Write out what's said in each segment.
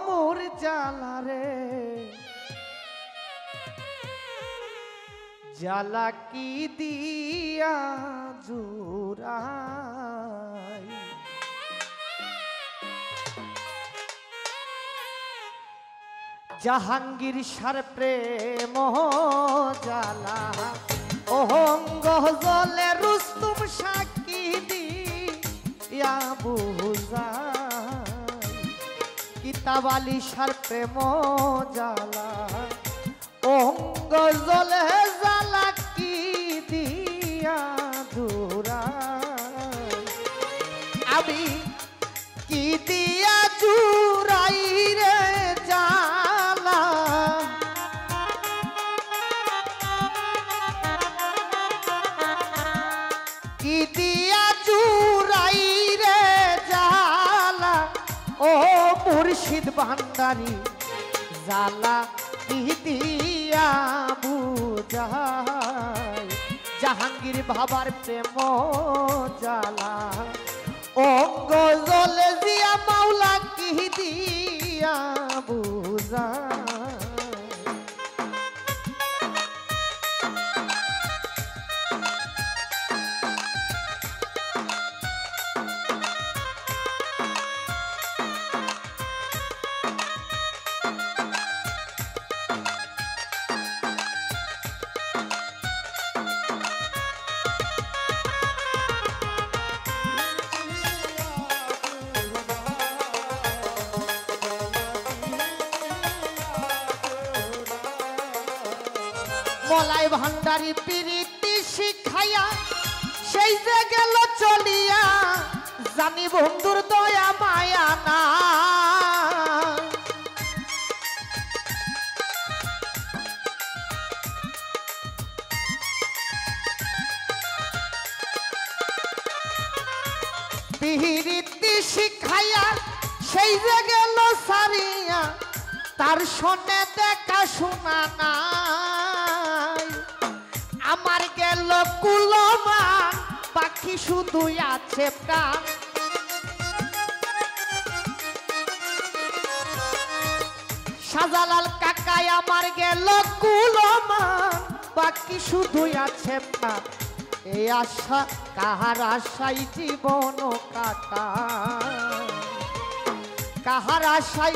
মোর জ্বালা রে জ্বালা কি দিয়া জুড়াই জাহাঙ্গীর সার প্রেম জ্বালা অহঙ্গ জলে রুস্তুম সাক্ষী দিয়া বুঝাই কিতাব আলী সার প্রেম জ্বালা অহঙ্গ জলে জ্বালা কি দিয়া জুড়াই আমি কি দিয়া জুড়াই রে জ্বালা কি দিয়া জুড়াই রে জ্বালা ও মুর্শিদ ভান্ডারী জ্বালা কি দিয়া বুঝাই জাহাঙ্গীর বাবার প্রেম জ্বালা অঙ্গ জলে দিয়া মাওলা কি দিয়া বুঝাই মলাই ভান্ডারী প্রীতি শিখাইয়া সেই যে গেল চলিয়া জানি বন্ধুর দয়া মায়া না প্রীতি শিখাইয়া সেই যে গেল সারিয়া তার শোনে দেখা শোনা না আমার গেল কুলমান পাখি শুধু আছে প্রাণ শাহজালাল কাকাই আমার গেল কুলমান পাখি শুধু আছে প্রাণ এই আশা কাহার আশাই জীবন কাটা কাহার আশাই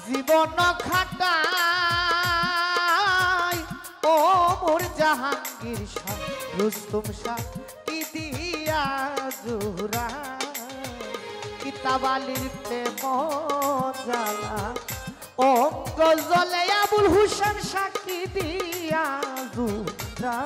জীবন খাটা ও মোর জাহাঙ্গীর শাহ রুস্তুম শাহ কি দিয়া জুরা কিতাব আলীর প্রেম জ্বালা অঙ্গ জলে আবুল হুসেন শাহ কি দিয়া জুরা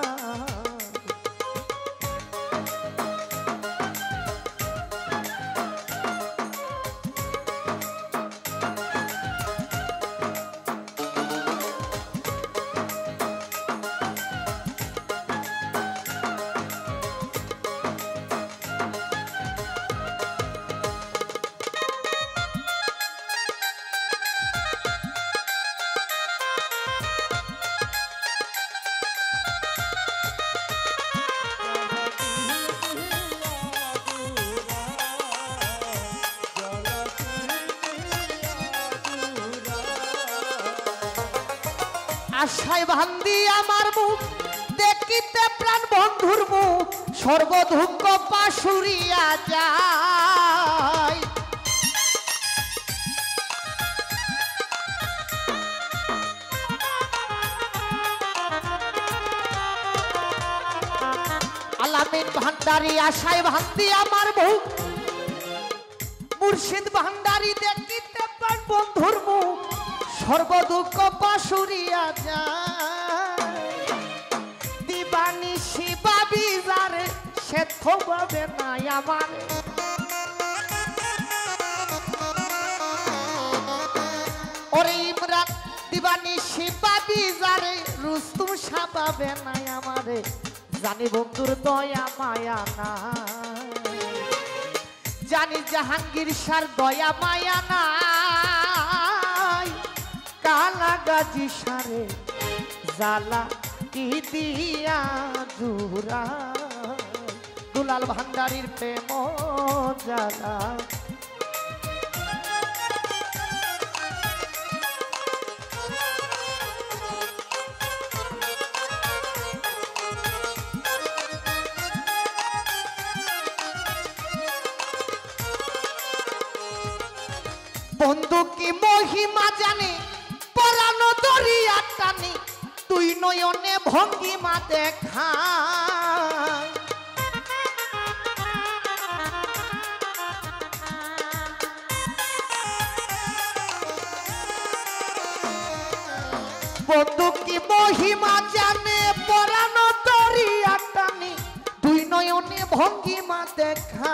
আশায় বান্ধি আমার মুখ দেখিতে প্রাণ বন্ধুর মুখ সর্বদুঃখ পাশুরিয়া যায় আলামিন ভান্ডারী আশায় বান্ধি আমার মুখ মুর্শিদ ভান্ডারী দেখিতে প্রাণ বন্ধুর মুখ সর্বদুঃখ পাশুরিয়া যায় দিবানি শিবা বিজারে সে থবাবে নাই আমার ওরে ইমরান দিবানি শিবা বিজারে রুস্তুম সাবাবে নাই আমারে জানি বন্ধুর দয়া মায়া না জানি জাহাঙ্গীর শাহর দয়া মায়া না কালা গাজী সারে জ্বালা কি দিয়া জুরা দুলাল ভান্ডারীর প্রেম জ্বালা কি মহিমা জানি পরানো দরিয়া টানি তুই নয়নে ভঙ্গিমা দেখা বন্ধু কি মহিমা জানে পরানো দরিয়া টানি তুই নয়নে ভঙ্গিমা দেখা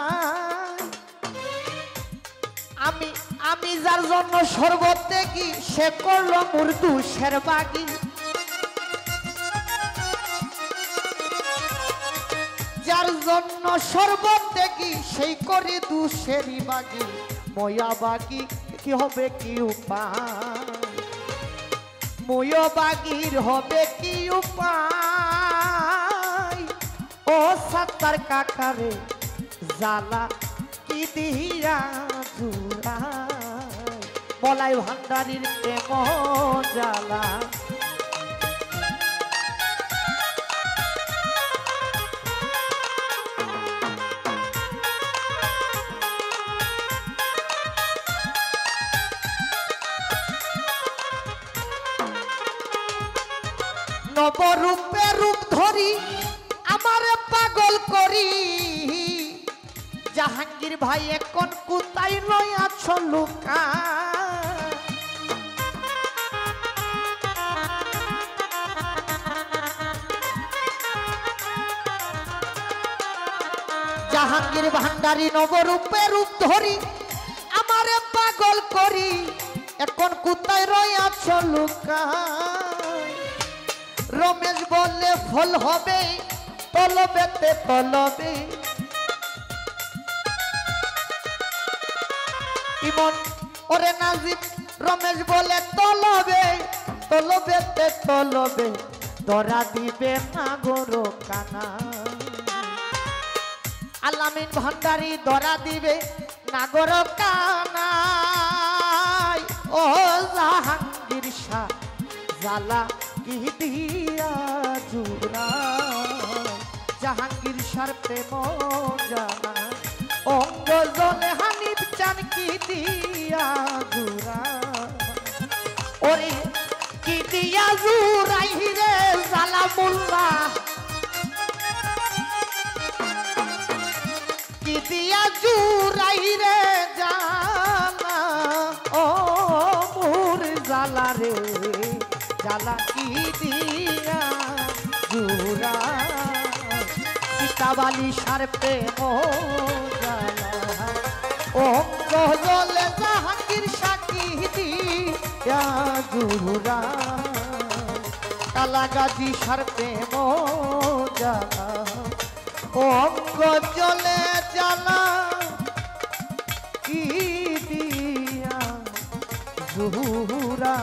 আমি যার জন্য শরবত দেখি সে করলো মুর্দু শেরবাগি যার জন্য শরবত দেখি সেই করে দুশেরি বাগি ময়া বাগি কি হবে কি উপায় ময়া বাগির হবে কি উপায় ও সাত্তার কাকারে জ্বালা কি দিয়া জুড়ায় বলাই ভান্ডারির প্রেম জ্বালা নবরূপে রূপ ধরি আমারে পাগল করি জাহাঙ্গীর ভাই এখন কোথায় নয় আছো লুকা জাহাঙ্গীর ভান্ডারী নবরূপে রূপ ধরি আমারে পাগল করি এখন কোথায় রয় আছো লুকা রমেশ বলে ফল হবে তলবেতে তলবে ইমন ওরে নাজিব রমেশ বলে তলবে তলবেতে তলবে ধরা দিবে নাগর কানা আলামিন ভান্ডারী ধরা দিবে নাগর কানা ও জাহাঙ্গীর শাহ জ্বালা কি দিয়া জুড়া জাহাঙ্গীর শাহ প্রেম জানা অঙ্গ জলে হানিফ চান কি দিয়া জুড়া ওরে কি দিয়া জুড়াই রে জ্বালা মোল্লা কি দিয়া জুড়াই রে জানা ও মোর জ্বালা রে জ্বালা কি দিয়া জুড়া সীতাবালি সার প্রেম জ্বালা ও গজলে জাহাঙ্গীর সাকি দিয়া জুড়া কালাগাজি সার প্রেম জ্বালা ও গজলে জ্বালা কি দিয়া জুড়া